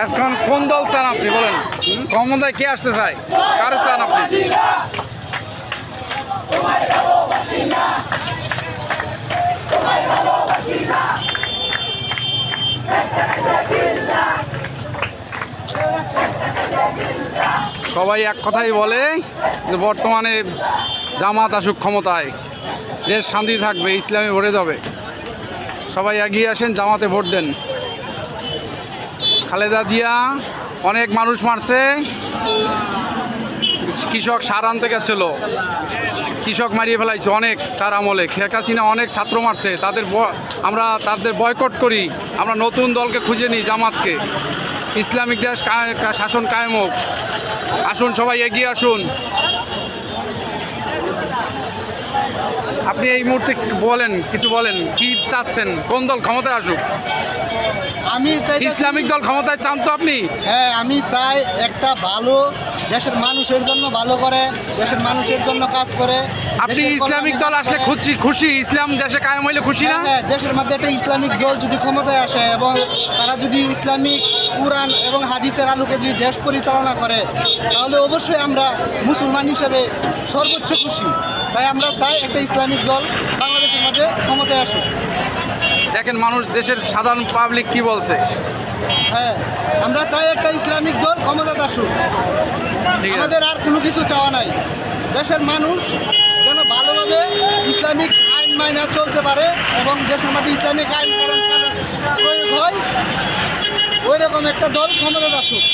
এখন কোন দল চান আপনি বলেন? ক্ষমতায় কে আসতে চায়? কারে চান আপনি? সবাই এক কথাই বলে যে বর্তমানে জামাত আসুক ক্ষমতায়, দেশ শান্তি থাকবে, ইসলামে ভরে যাবে। সবাই এগিয়ে আসেন, জামাতে ভোট দেন। খালেদা জিয়া অনেক মানুষ মারছে, কৃষক সার আনতে গেছিল, কৃষক মারিয়ে ফেলাইছে অনেক তার আমলে। শেখ হাসিনা অনেক ছাত্র মারছে, আমরা তাদের বয়কট করি। আমরা নতুন দলকে খুঁজে নিই, জামাতকে। ইসলামিক দেশ শাসন কায়েম হোক। আসুন, সবাই এগিয়ে আসুন। আপনি এই মুহূর্তে বলেন, কিছু বলেন, কি চাচ্ছেন? কোন দল ক্ষমতায় আসুক? আমি চাই ইসলামিক দল ক্ষমতায় চান তো আপনি? হ্যাঁ, আমি চাই একটা ভালো দেশের মানুষের জন্য ভালো করে, দেশের মানুষের জন্য কাজ করে। আপনি দেশের ইসলামিক কল্যাণে দল কাজ আসলে করে। খুশি? ইসলাম দেশে কায়েম হইলে খুশি না? হ্যাঁ, দেশের মধ্যে একটা ইসলামিক দল যদি ক্ষমতায় আসে এবং তারা যদি ইসলামিক কুরআন এবং হাদিসের আলোকে যদি দেশ পরিচালনা করে, তাহলে অবশ্যই আমরা মুসলমান হিসেবে সর্বোচ্চ খুশি। তাই আমরা চাই একটা ইসলামিক দল বাংলাদেশের মধ্যে ক্ষমতায় আসুক। দেখেন মানুষ, দেশের সাধারণ পাবলিক কি বলছে। হ্যাঁ, আমরা চাই একটা ইসলামিক দল ক্ষমতায় আসুক। ঠিক আছে, আমাদের আর কোনো কিছু চাওয়া নাই। দেশের মানুষ যেন ভালোভাবে ইসলামিক আইন মাইনা চলতে পারে এবং দেশের মধ্যে ইসলামিক আইন প্রয়োগ হয়, ওই রকম একটা দল ক্ষমতায় আসুক।